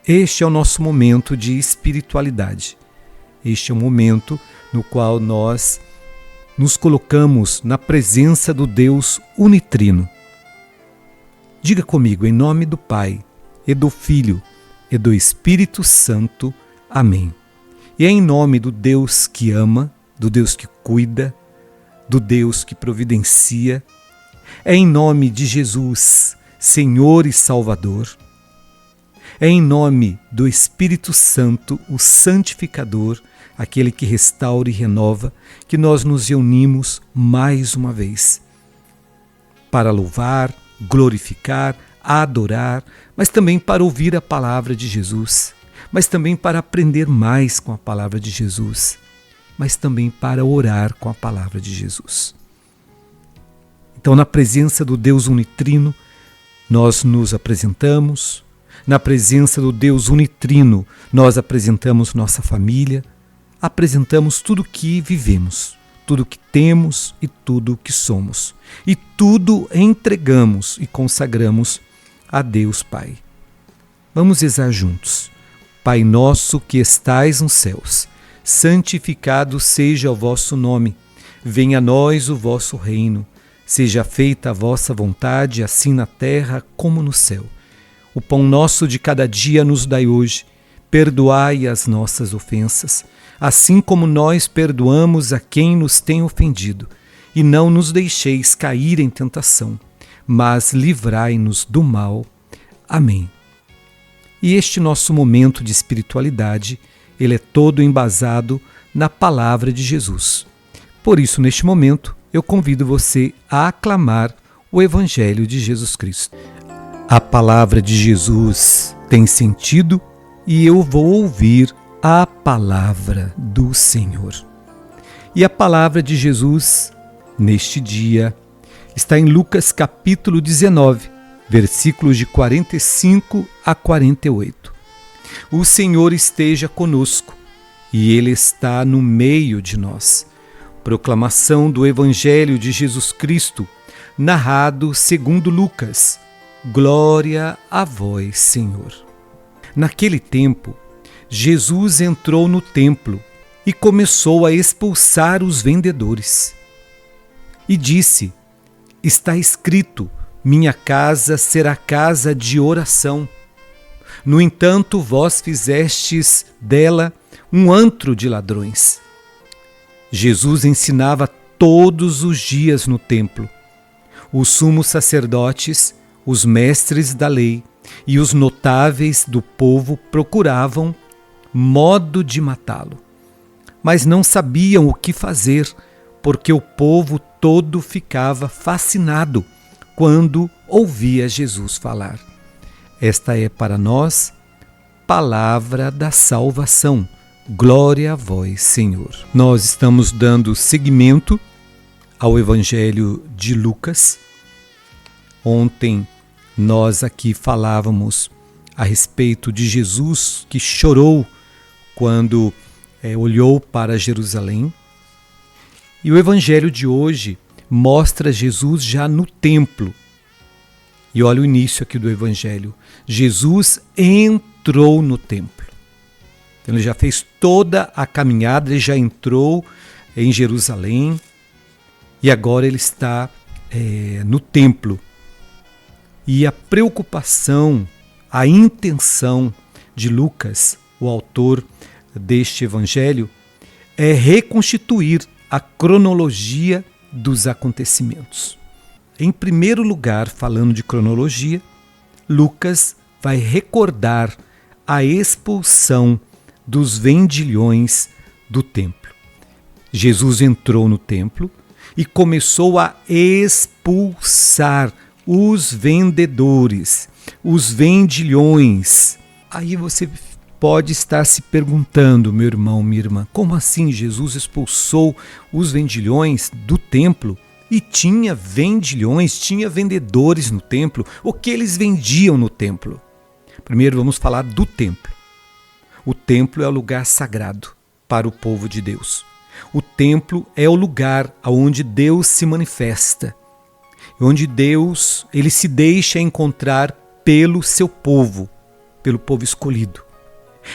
Este é o nosso momento de espiritualidade. Este é o momento no qual nós nos colocamos na presença do Deus unitrino. Diga comigo, em nome do Pai, e do Filho, e do Espírito Santo. Amém. E é em nome do Deus que ama, do Deus que cuida, do Deus que providencia. É em nome de Jesus, Senhor e Salvador. É em nome do Espírito Santo, o santificador, aquele que restaura e renova, que nós nos reunimos mais uma vez para louvar, glorificar, adorar, mas também para ouvir a palavra de Jesus, mas também para aprender mais com a palavra de Jesus, mas também para orar com a palavra de Jesus. Então, na presença do Deus unitrino, nós nos apresentamos. Na presença do Deus unitrino, nós apresentamos nossa família, apresentamos tudo o que vivemos, tudo o que temos e tudo o que somos. E tudo entregamos e consagramos a Deus Pai. Vamos rezar juntos. Pai nosso que estais nos céus, santificado seja o vosso nome. Venha a nós o vosso reino. Seja feita a vossa vontade, assim na terra como no céu. O pão nosso de cada dia nos dai hoje. Perdoai as nossas ofensas, assim como nós perdoamos a quem nos tem ofendido. E não nos deixeis cair em tentação, mas livrai-nos do mal. Amém. E este nosso momento de espiritualidade, ele é todo embasado na palavra de Jesus. Por isso, neste momento, eu convido você a aclamar o Evangelho de Jesus Cristo. A palavra de Jesus tem sentido e eu vou ouvir a palavra do Senhor. E a palavra de Jesus, neste dia, está em Lucas capítulo 19, versículos de 45 a 48. O Senhor esteja conosco e Ele está no meio de nós. Proclamação do Evangelho de Jesus Cristo, narrado segundo Lucas. Glória a vós, Senhor. Naquele tempo, Jesus entrou no templo e começou a expulsar os vendedores. E disse: está escrito, minha casa será casa de oração. No entanto, vós fizestes dela um antro de ladrões. Jesus ensinava todos os dias no templo. Os sumos sacerdotes, os mestres da lei e os notáveis do povo procuravam modo de matá-lo, mas não sabiam o que fazer, porque o povo todo ficava fascinado quando ouvia Jesus falar. Esta é para nós palavra da salvação. Glória a vós, Senhor. Nós estamos dando seguimento ao Evangelho de Lucas. Ontem nós aqui falávamos a respeito de Jesus que chorou quando olhou para Jerusalém. E o Evangelho de hoje mostra Jesus já no templo. E olha o início aqui do Evangelho. Jesus entrou no templo. Então, ele já fez toda a caminhada, ele já entrou em Jerusalém e agora ele está no templo. E a preocupação, a intenção de Lucas, o autor deste evangelho, é reconstituir a cronologia dos acontecimentos. Em primeiro lugar, falando de cronologia, Lucas vai recordar a expulsão dos vendilhões do templo. Jesus entrou no templo e começou a expulsar os vendedores, os vendilhões. Aí você pode estar se perguntando, meu irmão, minha irmã, como assim Jesus expulsou os vendilhões do templo? E tinha vendilhões, tinha vendedores no templo. O que eles vendiam no templo? Primeiro vamos falar do templo. O templo é o lugar sagrado para o povo de Deus. O templo é o lugar onde Deus se manifesta, onde Deus ele se deixa encontrar pelo seu povo. pelo povo escolhido.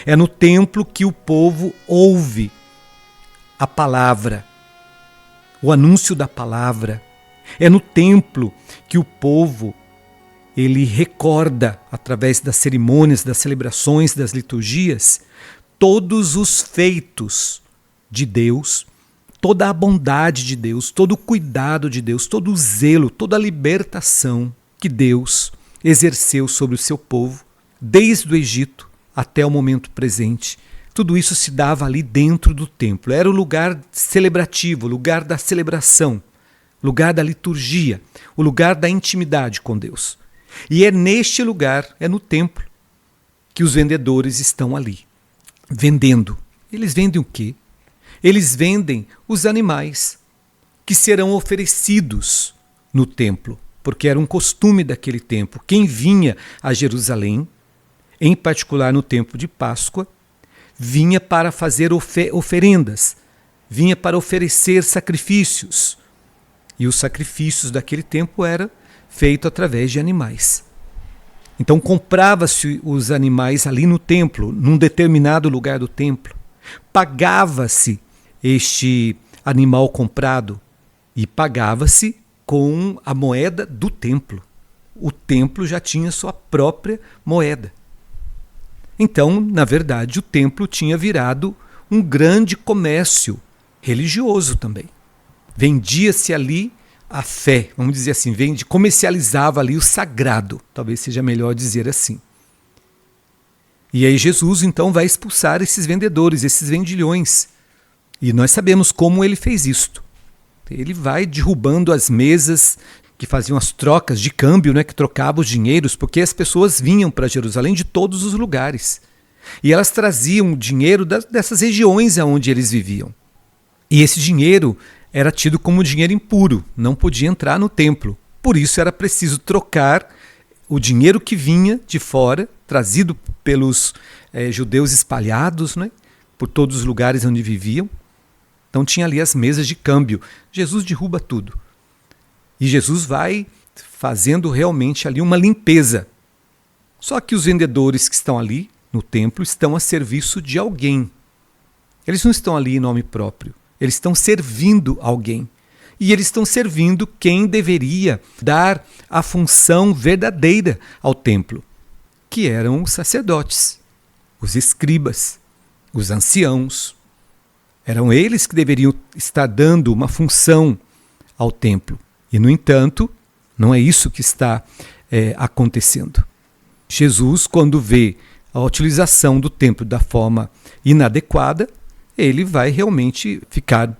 É no templo que o povo ouve a palavra, o anúncio da palavra. É no templo que o povo ele recorda, através das cerimônias, das celebrações, das liturgias, todos os feitos de Deus, toda a bondade de Deus, todo o cuidado de Deus, todo o zelo, toda a libertação que Deus exerceu sobre o seu povo, desde o Egito até o momento presente. Tudo isso se dava ali dentro do templo. Era o lugar celebrativo, o lugar da celebração, lugar da liturgia, o lugar da intimidade com Deus. E é neste lugar, é no templo, que os vendedores estão ali, vendendo. Eles vendem o quê? Eles vendem os animais que serão oferecidos no templo, porque era um costume daquele tempo. Quem vinha a Jerusalém, em particular no tempo de Páscoa, vinha para fazer oferendas, vinha para oferecer sacrifícios. E os sacrifícios daquele tempo eram feitos através de animais. Então comprava-se os animais ali no templo, num determinado lugar do templo. Pagava-se este animal comprado e pagava-se com a moeda do templo. O templo já tinha sua própria moeda. Então, na verdade, o templo tinha virado um grande comércio religioso também. Vendia-se ali a fé, vamos dizer assim, comercializava ali o sagrado, talvez seja melhor dizer assim. E aí Jesus então vai expulsar esses vendedores, esses vendilhões. E nós sabemos como ele fez isto. Ele vai derrubando as mesas que faziam as trocas de câmbio, né, que trocavam os dinheiros, porque as pessoas vinham para Jerusalém de todos os lugares. E elas traziam dinheiro dessas regiões onde eles viviam. E esse dinheiro era tido como dinheiro impuro, não podia entrar no templo. Por isso era preciso trocar o dinheiro que vinha de fora, trazido pelos judeus espalhados, né, por todos os lugares onde viviam. Então tinha ali as mesas de câmbio. Jesus derruba tudo. E Jesus vai fazendo realmente ali uma limpeza. Só que os vendedores que estão ali no templo estão a serviço de alguém. Eles não estão ali em nome próprio. Eles estão servindo alguém. E eles estão servindo quem deveria dar a função verdadeira ao templo, que eram os sacerdotes, os escribas, os anciãos. Eram eles que deveriam estar dando uma função ao templo. E, no entanto, não é isso que está acontecendo. Jesus, quando vê a utilização do templo da forma inadequada, ele vai realmente ficar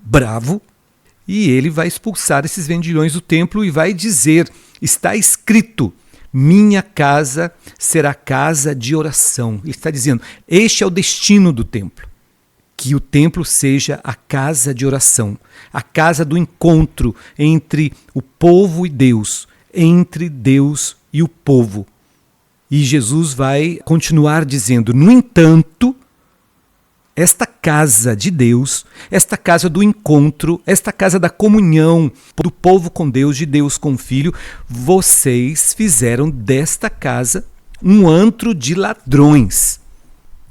bravo e ele vai expulsar esses vendilhões do templo e vai dizer, está escrito, minha casa será casa de oração. Ele está dizendo, este é o destino do templo. Que o templo seja a casa de oração, a casa do encontro entre o povo e Deus, entre Deus e o povo. E Jesus vai continuar dizendo, no entanto, esta casa de Deus, esta casa do encontro, esta casa da comunhão do povo com Deus, de Deus com o Filho, vocês fizeram desta casa um antro de ladrões.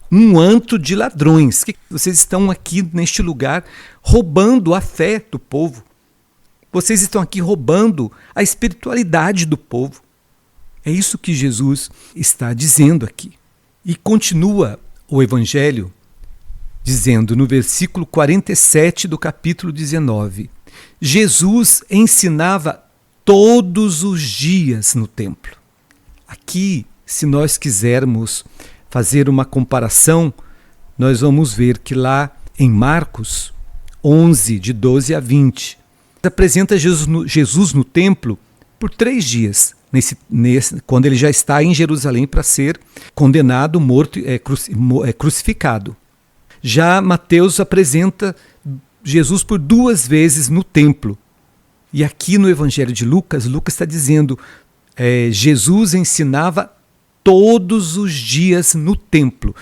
Um antro de ladrões. Vocês estão aqui neste lugar roubando a fé do povo. Vocês estão aqui roubando a espiritualidade do povo. É isso que Jesus está dizendo aqui. E continua o Evangelho dizendo no versículo 47 do capítulo 19: Jesus ensinava todos os dias no templo. Aqui, se nós quisermos fazer uma comparação, nós vamos ver que lá em Marcos 11, de 12 a 20, apresenta Jesus no templo por 3 dias, quando ele já está em Jerusalém para ser condenado, morto, crucificado. Já Mateus apresenta Jesus por 2 vezes no templo. E aqui no Evangelho de Lucas, Lucas está dizendo, Jesus ensinava todos os dias no templo.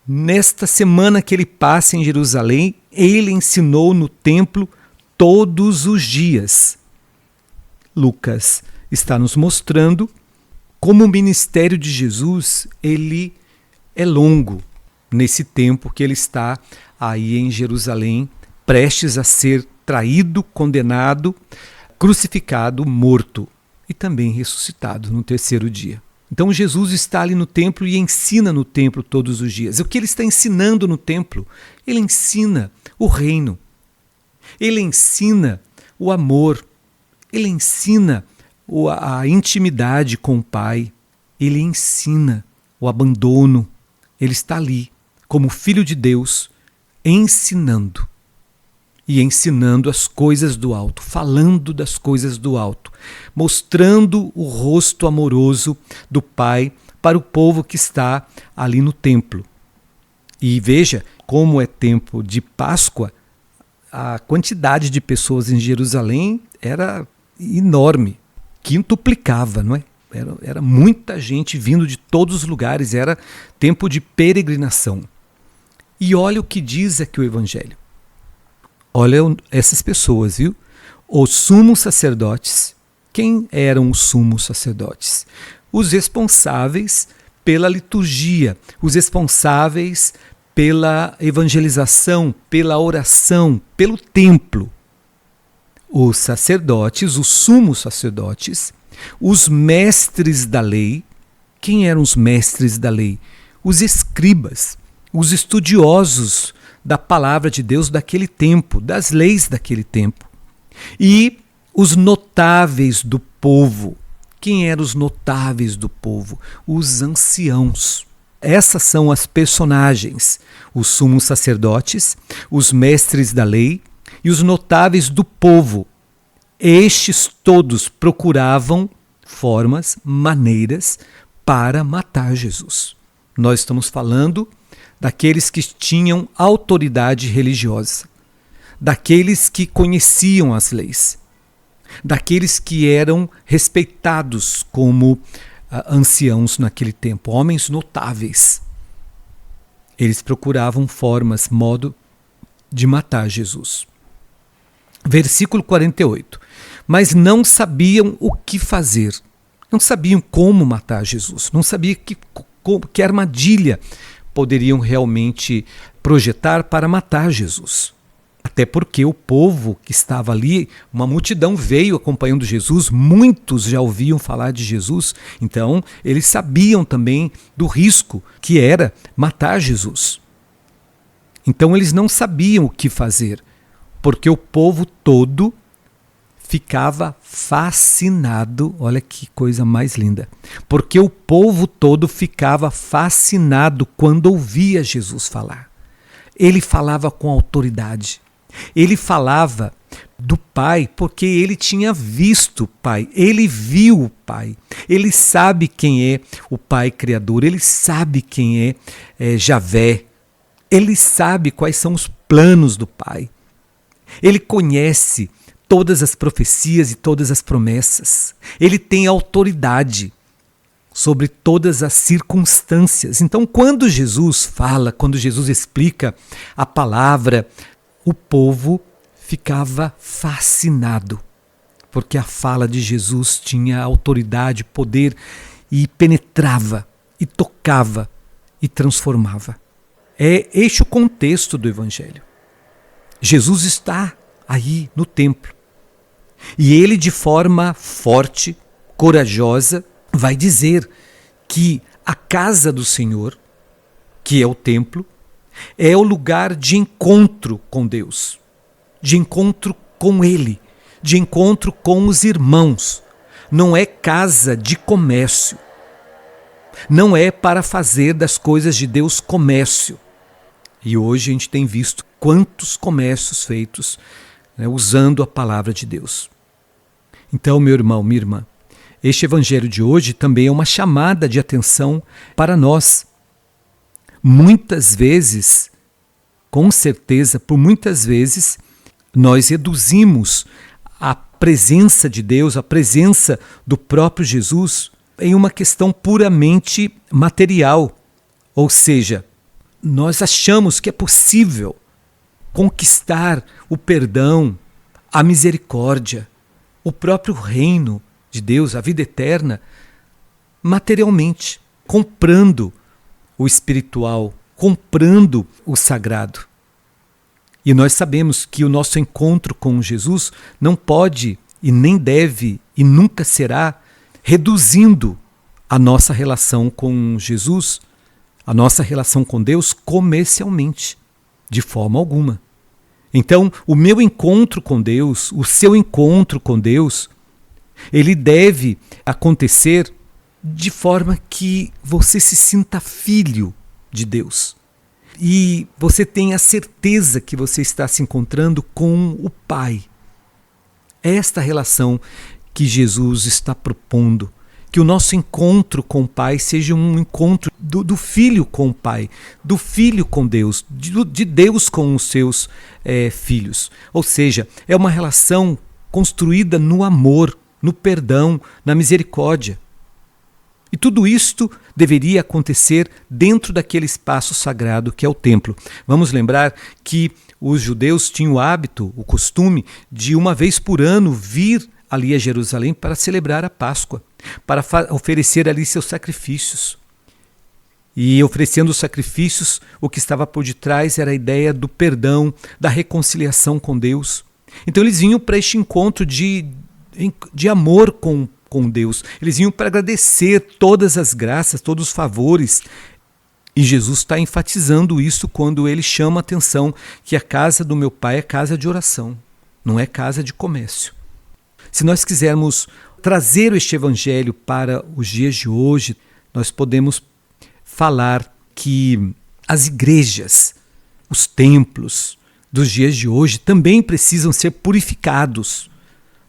Nesta semana que ele passa em Jerusalém, ele ensinou no templo todos os dias. Lucas está nos mostrando como o ministério de Jesus, ele é longo nesse tempo que ele está aí em Jerusalém, prestes a ser traído, condenado, crucificado, morto e também ressuscitado no terceiro dia. Então Jesus está ali no templo e ensina no templo todos os dias. O que ele está ensinando no templo? Ele ensina o reino. Ele ensina o amor. Ele ensina a intimidade com o Pai. Ele ensina o abandono. Ele está ali como Filho de Deus, ensinando. E ensinando as coisas do alto, falando das coisas do alto, mostrando o rosto amoroso do Pai para o povo que está ali no templo. E veja, como é tempo de Páscoa, a quantidade de pessoas em Jerusalém era enorme, quintuplicava, não é? Era muita gente vindo de todos os lugares, era tempo de peregrinação. E olha o que diz aqui o Evangelho. Olha essas pessoas, viu? Os sumos sacerdotes. Quem eram os sumos sacerdotes? Os responsáveis pela liturgia, os responsáveis pela evangelização, pela oração, pelo templo. Os sacerdotes, os sumos sacerdotes, os mestres da lei. Quem eram os mestres da lei? Os escribas, os estudiosos da palavra de Deus daquele tempo, das leis daquele tempo. E os notáveis do povo. Quem eram os notáveis do povo? Os anciãos. Essas são as personagens, os sumos sacerdotes, os mestres da lei e os notáveis do povo. Estes todos procuravam formas, maneiras para matar Jesus. Nós estamos falando daqueles que tinham autoridade religiosa, daqueles que conheciam as leis, daqueles que eram respeitados como anciãos naquele tempo, homens notáveis. Eles procuravam formas, modo de matar Jesus. Versículo 48. Mas não sabiam o que fazer, não sabiam como matar Jesus, não sabiam que armadilha poderiam realmente projetar para matar Jesus. Até porque o povo que estava ali, uma multidão veio acompanhando Jesus, muitos já ouviam falar de Jesus, então eles sabiam também do risco que era matar Jesus. Então eles não sabiam o que fazer, porque o povo todo ficava fascinado, olha que coisa mais linda, porque o povo todo ficava fascinado quando ouvia Jesus falar. Ele falava com autoridade, ele falava do Pai porque ele tinha visto o Pai, ele viu o Pai, ele sabe quem é o Pai Criador, ele sabe quem é Javé, ele sabe quais são os planos do Pai, ele conhece todas as profecias e todas as promessas. Ele tem autoridade sobre todas as circunstâncias. Então, quando Jesus fala, quando Jesus explica a palavra, o povo ficava fascinado, porque a fala de Jesus tinha autoridade, poder e penetrava, e tocava, e transformava. É este o contexto do Evangelho. Jesus está aí no templo. E ele, de forma forte, corajosa, vai dizer que a casa do Senhor, que é o templo, é o lugar de encontro com Deus, de encontro com Ele, de encontro com os irmãos. Não é casa de comércio. Não é para fazer das coisas de Deus comércio. E hoje a gente tem visto quantos comércios feitos, usando a palavra de Deus. Então, meu irmão, minha irmã, este evangelho de hoje também é uma chamada de atenção para nós. Muitas vezes, com certeza, por muitas vezes, nós reduzimos a presença de Deus, a presença do próprio Jesus, em uma questão puramente material. Ou seja, nós achamos que é possível conquistar o perdão, a misericórdia, o próprio reino de Deus, a vida eterna, materialmente, comprando o espiritual, comprando o sagrado. E nós sabemos que o nosso encontro com Jesus não pode e nem deve e nunca será reduzindo a nossa relação com Jesus, a nossa relação com Deus comercialmente, de forma alguma. Então, o meu encontro com Deus, o seu encontro com Deus, ele deve acontecer de forma que você se sinta filho de Deus. E você tenha a certeza que você está se encontrando com o Pai. Esta relação que Jesus está propondo, que o nosso encontro com o Pai seja um encontro do Filho com o Pai, do Filho com Deus, de Deus com os seus filhos. Ou seja, é uma relação construída no amor, no perdão, na misericórdia. E tudo isto deveria acontecer dentro daquele espaço sagrado que é o templo. Vamos lembrar que os judeus tinham o hábito, o costume, de uma vez por ano vir ali a Jerusalém para celebrar a Páscoa, para oferecer ali seus sacrifícios. E oferecendo os sacrifícios, o que estava por detrás era a ideia do perdão, da reconciliação com Deus. Então eles vinham para este encontro de amor com Deus. Eles vinham para agradecer todas as graças, todos os favores. E Jesus está enfatizando isso quando ele chama a atenção que a casa do meu Pai é casa de oração, não é casa de comércio. Se nós quisermos trazer este evangelho para os dias de hoje, nós podemos falar que as igrejas, os templos dos dias de hoje também precisam ser purificados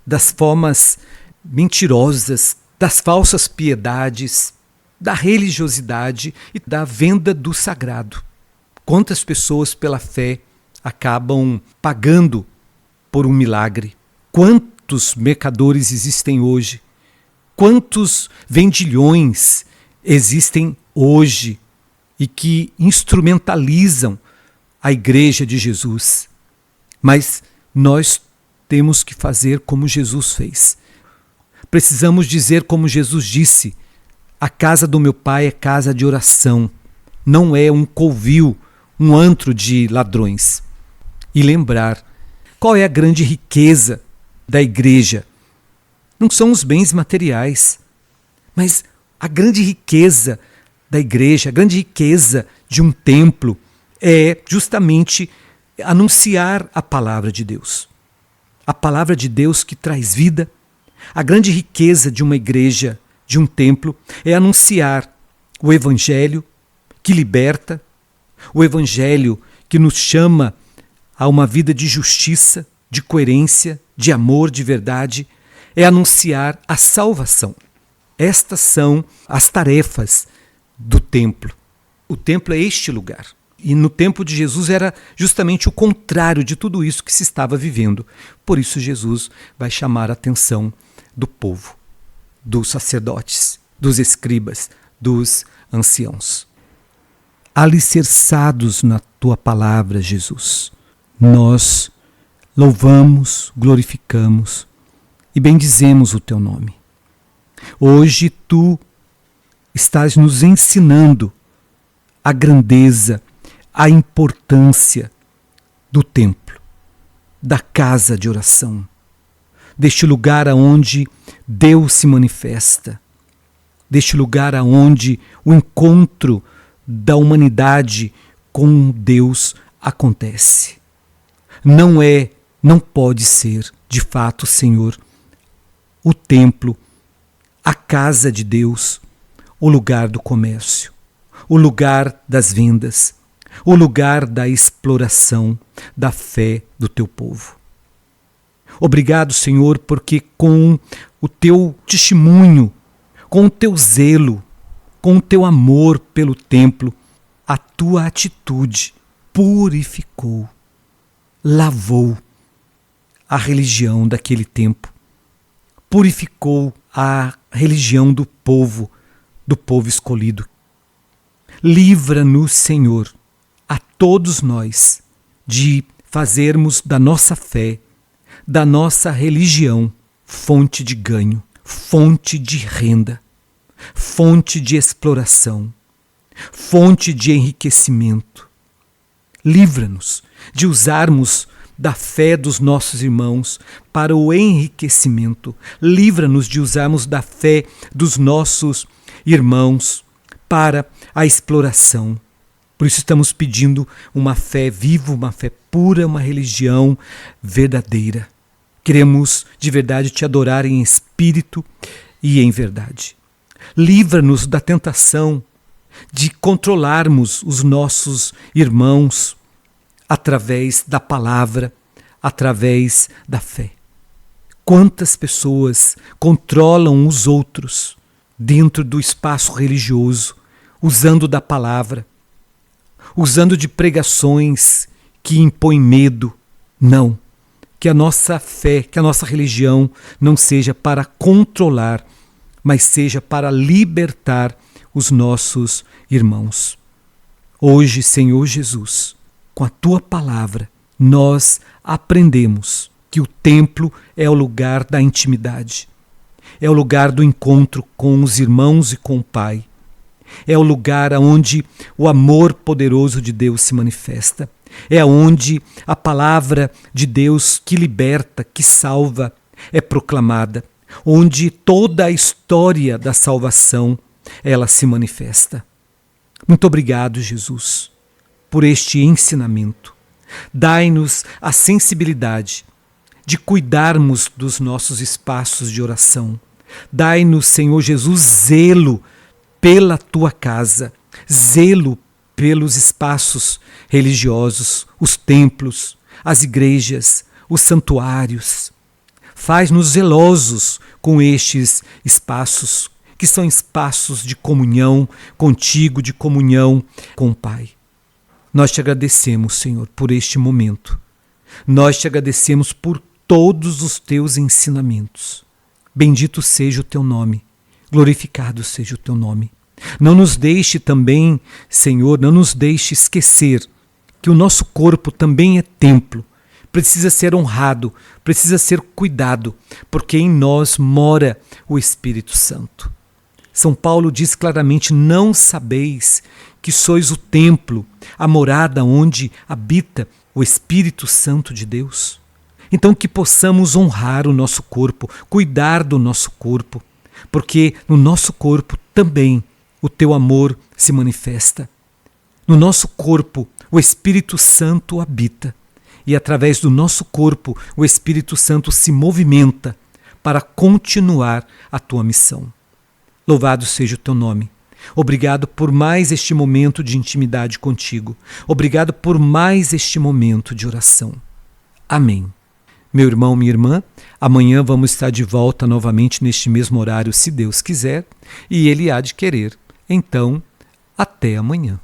das formas mentirosas, das falsas piedades, da religiosidade e da venda do sagrado. Quantas pessoas pela fé acabam pagando por um milagre? Quantos mercadores existem hoje? Quantos vendilhões existem hoje e que instrumentalizam a igreja de Jesus? Mas nós temos que fazer como Jesus fez. Precisamos dizer como Jesus disse: a casa do meu Pai é casa de oração, não é um covil, um antro de ladrões. E lembrar, qual é a grande riqueza da igreja? Não são os bens materiais, mas a grande riqueza da igreja, a grande riqueza de um templo é justamente anunciar a palavra de Deus. A palavra de Deus que traz vida. A grande riqueza de uma igreja, de um templo, é anunciar o Evangelho que liberta, o Evangelho que nos chama a uma vida de justiça, de coerência, de amor, de verdade, é anunciar a salvação. Estas são as tarefas do templo. O templo é este lugar. E no tempo de Jesus era justamente o contrário de tudo isso que se estava vivendo. Por isso Jesus vai chamar a atenção do povo, dos sacerdotes, dos escribas, dos anciãos. Alicerçados na tua palavra, Jesus, nós louvamos, glorificamos e bendizemos o teu nome. Hoje tu estás nos ensinando a grandeza, a importância do templo, da casa de oração, deste lugar aonde Deus se manifesta, deste lugar aonde o encontro da humanidade com Deus acontece. Não pode ser, de fato, Senhor, o templo, a casa de Deus, o lugar do comércio, o lugar das vendas, o lugar da exploração da fé do teu povo. Obrigado, Senhor, porque com o teu testemunho, com o teu zelo, com o teu amor pelo templo, a tua atitude purificou, lavou a religião daquele tempo, purificou a religião do povo escolhido. Livra-nos, Senhor, a todos nós, de fazermos da nossa fé, da nossa religião, fonte de ganho, fonte de renda. fonte de exploração, fonte de enriquecimento. Livra-nos de usarmos da fé dos nossos irmãos para o enriquecimento. Livra-nos de usarmos da fé dos nossos irmãos para a exploração. Por isso estamos pedindo uma fé viva, uma fé pura, uma religião verdadeira. Queremos de verdade te adorar em espírito e em verdade. Livra-nos da tentação de controlarmos os nossos irmãos através da palavra, através da fé. Quantas pessoas controlam os outros dentro do espaço religioso, usando da palavra, usando de pregações que impõem medo? Não. Que a nossa fé, que a nossa religião não seja para controlar, mas seja para libertar os nossos irmãos. Hoje, Senhor Jesus, com a Tua palavra, nós aprendemos que o templo é o lugar da intimidade, é o lugar do encontro com os irmãos e com o Pai, é o lugar onde o amor poderoso de Deus se manifesta, é onde a palavra de Deus que liberta, que salva, é proclamada, onde toda a história da salvação ela se manifesta. Muito obrigado, Jesus, por este ensinamento. Dai-nos a sensibilidade de cuidarmos dos nossos espaços de oração. Dai-nos, Senhor Jesus, zelo pela Tua casa, zelo pelos espaços religiosos, os templos, as igrejas, os santuários. Faz-nos zelosos com estes espaços, que são espaços de comunhão contigo, de comunhão com o Pai. Nós te agradecemos, Senhor, por este momento. Nós te agradecemos por todos os teus ensinamentos. Bendito seja o teu nome, glorificado seja o teu nome. Não nos deixe também, Senhor, não nos deixe esquecer que o nosso corpo também é templo, precisa ser honrado, precisa ser cuidado, porque em nós mora o Espírito Santo. São Paulo diz claramente: não sabeis que sois o templo, a morada onde habita o Espírito Santo de Deus? Então que possamos honrar o nosso corpo, cuidar do nosso corpo, porque no nosso corpo também o teu amor se manifesta. No nosso corpo o Espírito Santo habita e através do nosso corpo o Espírito Santo se movimenta para continuar a tua missão. Louvado seja o teu nome. Obrigado por mais este momento de intimidade contigo. Obrigado por mais este momento de oração. Amém. Meu irmão, minha irmã, amanhã vamos estar de volta novamente neste mesmo horário, se Deus quiser, e Ele há de querer. Então, até amanhã.